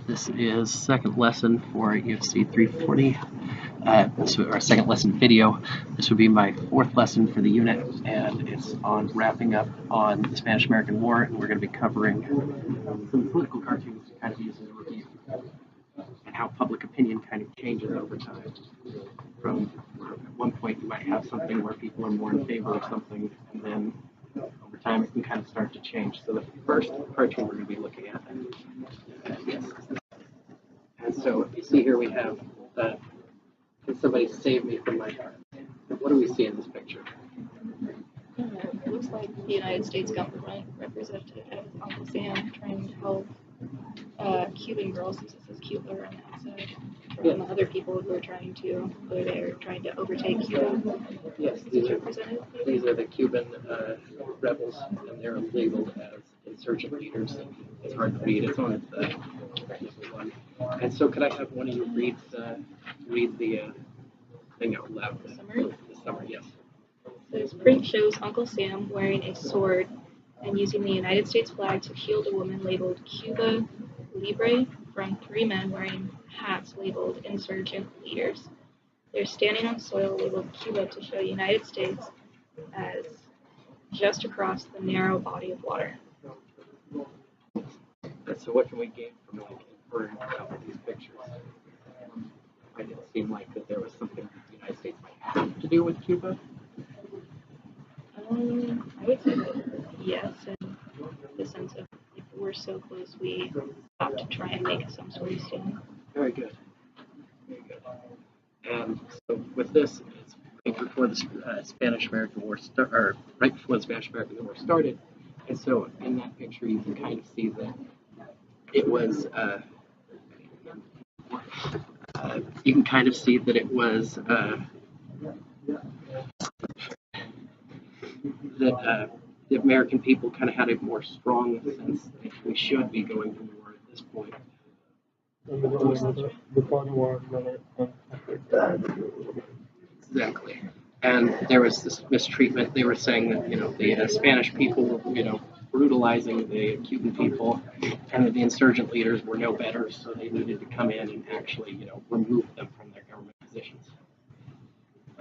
This is second lesson for UFC 340. This is our second lesson video. This would be my fourth lesson for the unit, and it's on wrapping up on the Spanish-American War, and we're going to be covering some political cartoons to kind of use as a review, and how public opinion kind of changes over time. From at one point you might have something where people are more in favor of something, and then over time it can kind of start to change. So the first cartoon we're going to be looking at, yes. And so you see here we have, can somebody save me from my, what do we see in this picture? It looks like the United States government represented as Uncle Sam trying to help Cuban girls, since it says Cuba on the outside, from other people who are trying to go there, trying to overtake Cuba. Yes, these are the Cuban rebels, and they're labeled as insurgent leaders. It's hard to read. It's on the technical one. And so, could I have one of you read the thing out loud? The summary? The summary, yes. This print shows Uncle Sam wearing a sword and using the United States flag to shield a woman labeled Cuba Libre from three men wearing hats labeled insurgent leaders. They're standing on soil labeled Cuba to show United States as just across the narrow body of water. And so what can we gain from inferring out these pictures? It didn't seem like that there was something the United States might have to do with Cuba. I would say that yes, in the sense of if we're so close, we have to try and make some sort of stand. Very good. Very good. And so with this, it's right before the Spanish-American War or right before the Spanish-American War started. And so in that picture, you can kind of see that it was. You can kind of see that it was that the American people kind of had a more strong sense that we should be going to war at this point. Exactly. And there was this mistreatment. They were saying that, the Spanish people were, brutalizing the Cuban people, and that the insurgent leaders were no better, so they needed to come in and actually, remove them from their government positions.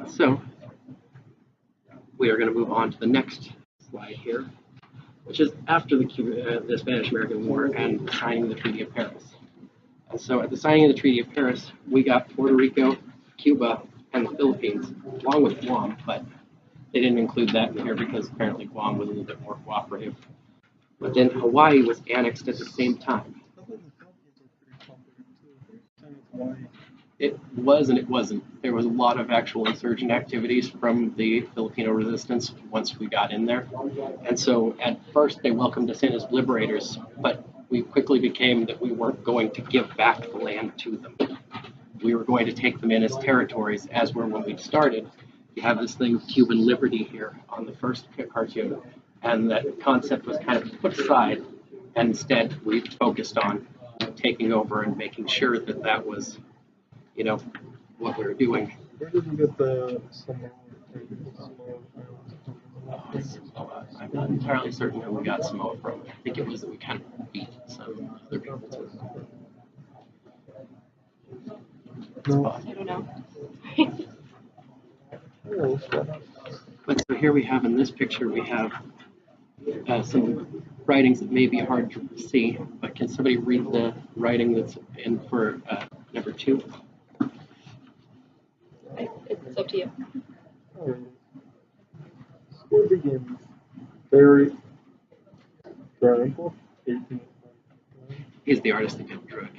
So we are going to move on to the next slide here, which is after the Spanish-American War and the signing of the Treaty of Paris. And so at the signing of the Treaty of Paris, we got Puerto Rico, Cuba, and the Philippines, along with Guam, but they didn't include that in here because apparently Guam was a little bit more cooperative. But then Hawaii was annexed at the same time. It was and it wasn't. There was a lot of actual insurgent activities from the Filipino resistance once we got in there. And so at first they welcomed us in as liberators, but we quickly became that we weren't going to give back the land to them. We were going to take them in as territories, as were when we started. You have this thing, Cuban liberty, here on the first cartoon, and that concept was kind of put aside, and instead we focused on taking over and making sure that that was, what we were doing. Where did you get the Samoa? I'm not entirely certain who we got Samoa from. I think it was that we kind of beat some other people too. No. I don't know. But so here we have in this picture, we have some writings that may be hard to see, but can somebody read the writing that's in for number 2? It's up to you. School begins very Dragonful, 18. He's the artist that did Druid.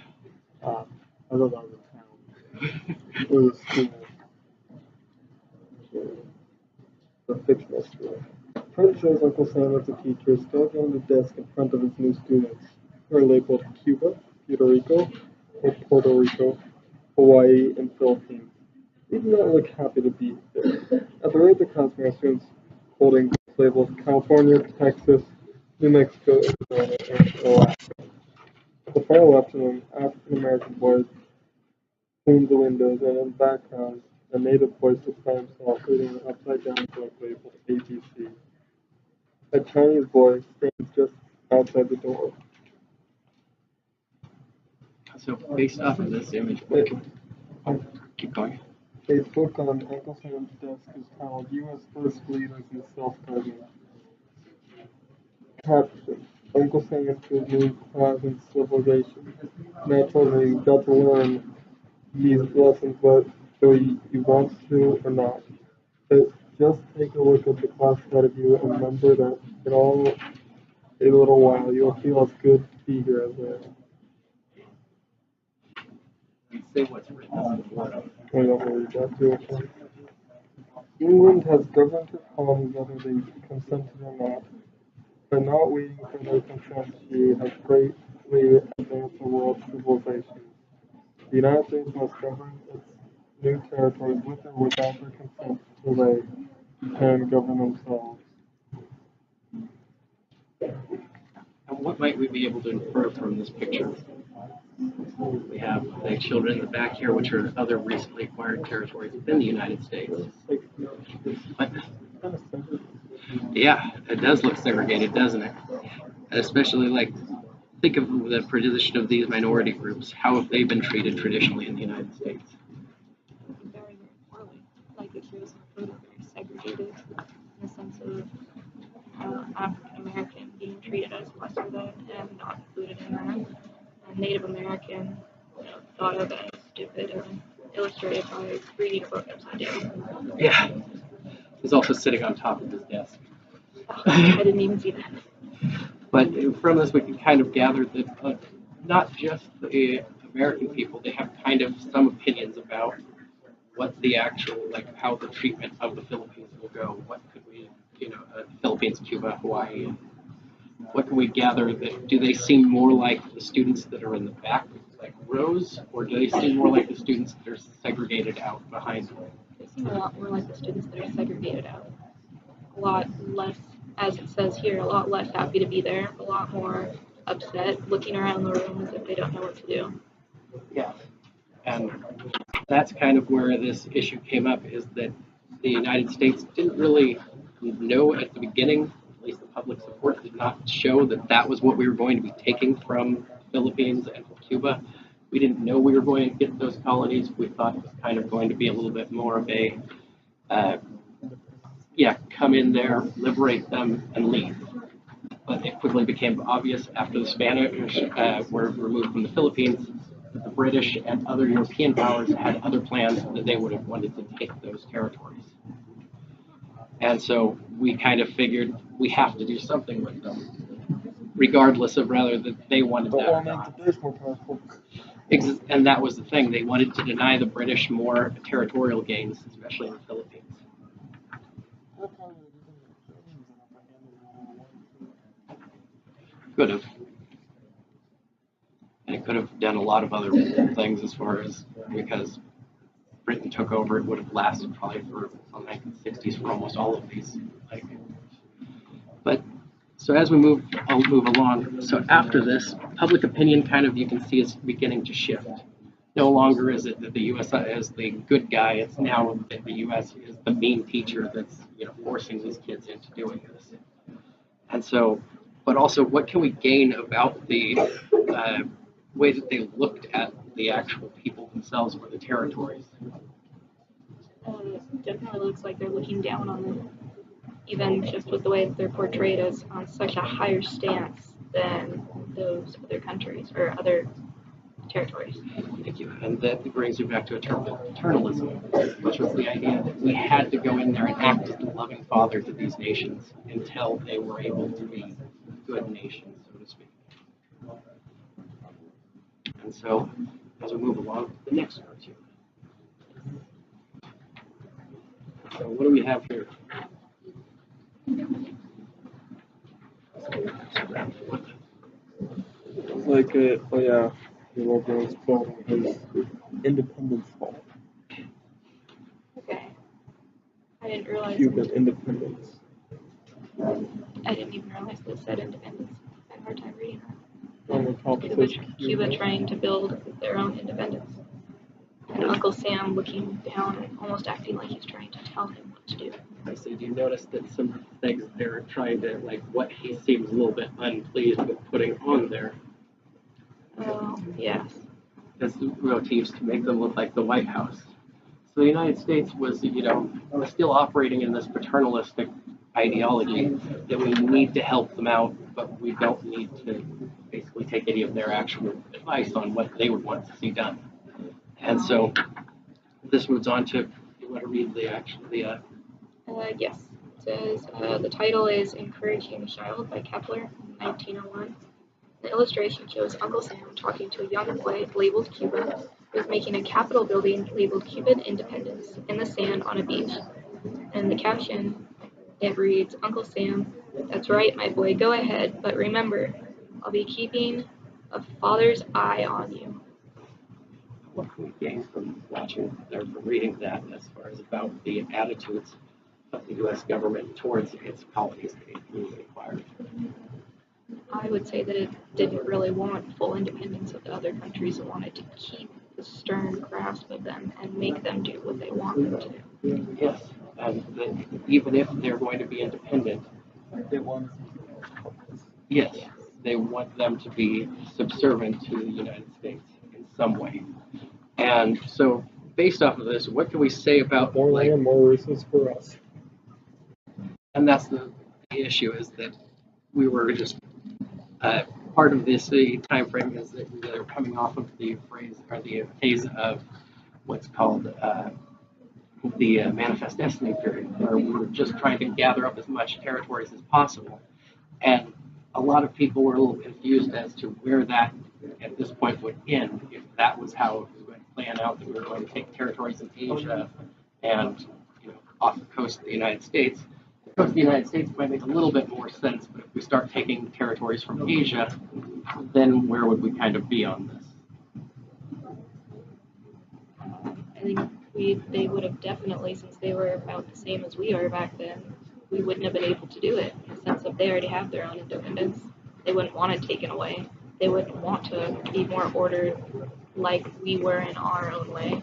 I thought that was a town. It was a school. The fictional school. Print shows Uncle Sam as a teacher standing on the desk in front of his new students, who are labeled Cuba, Puerto Rico, Hawaii, and Philippines. They do not look happy to be there. At the right of the classroom are students holding labels California, Texas, New Mexico, Arizona, and Alaska. At the far left, an African American boy cleans the windows, and in the background, a native boy sits by himself reading an upside down book labeled ABC. A Chinese boy stands just outside the door. So based off of this image, keep going. A book on Uncle Sam's desk is titled U.S. First Leaders in Self-Government. Caption: Uncle Sam's new class in civilization. Naturally, you've got to learn these lessons whether you want to or not. But just take a look at the class ahead of you and remember that in all a little while you'll feel as good to be here as I am. Say what's written on the board. I don't read that too. Okay. England has governed her colonies whether they consented or not. By not waiting for their consent, she has greatly advanced the world's civilization. The United States must govern its new territories with or without their consent so they can govern themselves. And what might we be able to infer from this picture? We have the children in the back here, which are other recently acquired territories within the United States. But, yeah, it does look segregated, doesn't it? And especially, like, think of the position of these minority groups. How have they been treated traditionally in the United States? Very, very poorly. Like it shows in the photo, very segregated in the sense of African American being treated as lesser than and not included in that. And Native American, thought of as stupid and illustrated by reading a book upside down. Yeah. He's also sitting on top of his desk. I didn't even see that. But from this, we can kind of gather that not just the American people, they have kind of some opinions about what the actual, like, how the treatment of the Philippines will go. What could we, Philippines, Cuba, Hawaii, and what can we gather that do they seem more like the students that are in the back, like rows, or do they seem more like the students that are segregated out behind them? They seem a lot more like the students that are segregated out. A lot less, as it says here, a lot less happy to be there, a lot more upset, looking around the room as if they don't know what to do. Yeah. And that's kind of where this issue came up, is that the United States didn't really know at the beginning, at least the public support did not show that that was what we were going to be taking from the Philippines and from Cuba. We didn't know we were going to get those colonies. We thought it was kind of going to be a little bit more of a, come in there, liberate them, and leave. But it quickly became obvious after the Spanish were removed from the Philippines that the British and other European powers had other plans that they would have wanted to take those territories. And so we kind of figured we have to do something with them, regardless of whether that they wanted that or not. And that was the thing. They wanted to deny the British more territorial gains, especially in the Philippines. Could have. And it could have done a lot of other things as far as, because Britain took over, it would have lasted probably for the 1960s for almost all of these. But so as I'll move along. So after this, public opinion kind of, you can see, is beginning to shift. No longer is it that the U.S. is the good guy. It's now that the U.S. is the mean teacher that's forcing these kids into doing this. And so, but also, what can we gain about the way that they looked at the actual people themselves or the territories? Definitely looks like they're looking down on them, even just with the way that they're portrayed as on such a higher stance than those other countries or other territories. Thank you. And that brings you back to a term called paternalism, which was the idea that we had to go in there and act as the loving father to these nations until they were able to be good nations, so to speak. And so, as we move along, the next cartoon. So what do we have here? It's like the logo's building his Independence Hall. Okay. I didn't realize. Cuban independence. I didn't even realize this said independence. I had a hard time reading that. On the top it says Cuba trying to build their own independence. And Uncle Sam looking down and almost acting like he's trying to tell him what to do. I see. Do you notice that some things they're trying to, like, what he seems a little bit unpleased with putting on there? Oh, yes. as motifs to make them look like the White House. So the United States was, was still operating in this paternalistic ideology that we need to help them out, but we don't need to basically take any of their actual advice on what they would want to see done. And so this moves on to, you want to read Yes. It says the title is Encouraging a Child by Kepler, 1901. The illustration shows Uncle Sam talking to a young boy labeled Cuba, who is making a Capitol building labeled Cuban Independence in the sand on a beach. And the caption, it reads, Uncle Sam, that's right, my boy, go ahead, but remember, I'll be keeping a father's eye on you. what can we gain from watching or from reading that as far as about the attitudes of the U.S. government towards its colonies that it newly acquired. I would say that it didn't really want full independence of the other countries. It wanted to keep the stern grasp of them and make them do what they want them to do. Yes, and that even if they're going to be independent, They want yes, they want them to be subservient to the United States in some way. And so, based off of this, what can we say about more land, more resources for us. and that's the issue is that we were just part of this time frame is that they're coming off of the phrase or the phase of what's called the Manifest Destiny period, where we were just trying to gather up as much territories as possible. And a lot of people were a little confused as to where that at this point would end, if that was how it was going to plan out, that we were going to take territories in Asia and off the coast of the United States. The coast of the United States might make a little bit more sense, but if we start taking territories from Asia, then where would we kind of be on this? I think they would have definitely, since they were about the same as we are back then, we wouldn't have been able to do it in the sense of they already have their own independence. They wouldn't want it taken away. They wouldn't want to be more ordered like we were in our own way.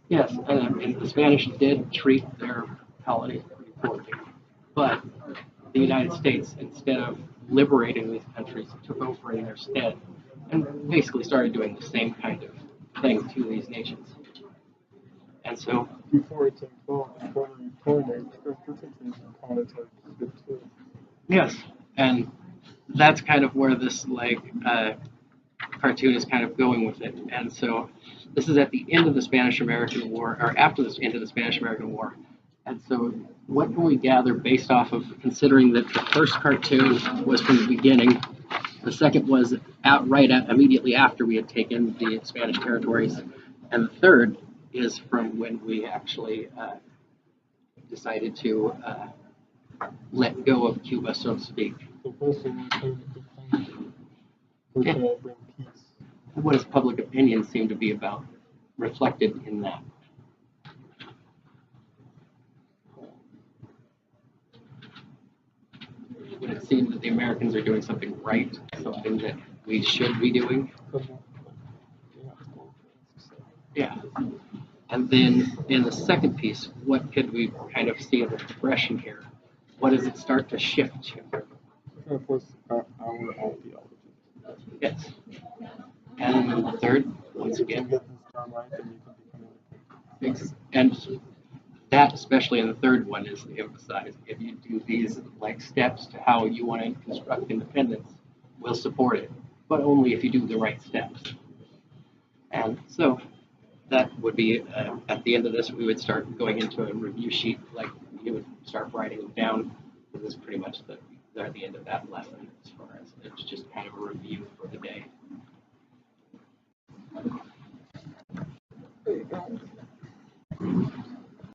Yes, and I mean, the Spanish did treat their colonies pretty poorly, but the United States, instead of liberating these countries, took over in their stead and basically started doing the same kind of thing to these nations. And so, Before it's involved, colonized, colonized too. yes, and that's kind of where this cartoon is kind of going with it. And so, this is at the end of the Spanish-American War, or after the end of the Spanish-American War. And so, what can we gather based off of considering that the first cartoon was from the beginning, the second was immediately after we had taken the Spanish territories, and the third is from when we actually decided to let go of Cuba, so to speak. The first one was Yeah. to bring peace. What does public opinion seem to be about, reflected in that? Would it seem that the Americans are doing something right, something that we should be doing? Yeah. And then in the second piece, what could we kind of see of a progression here? What does it start to shift to? Of course, our ideology. Yes. And then the third, once If you again, get this done right, then you can become independent. and that, especially in the third one, is emphasized. If you do these steps to how you want to construct independence, we'll support it, but only if you do the right steps. And so that would be at the end of this, we would start going into a review sheet, like you would start writing them down. This is pretty much they're at the end of that lesson, as far as it's just kind of a review for the day. There you go.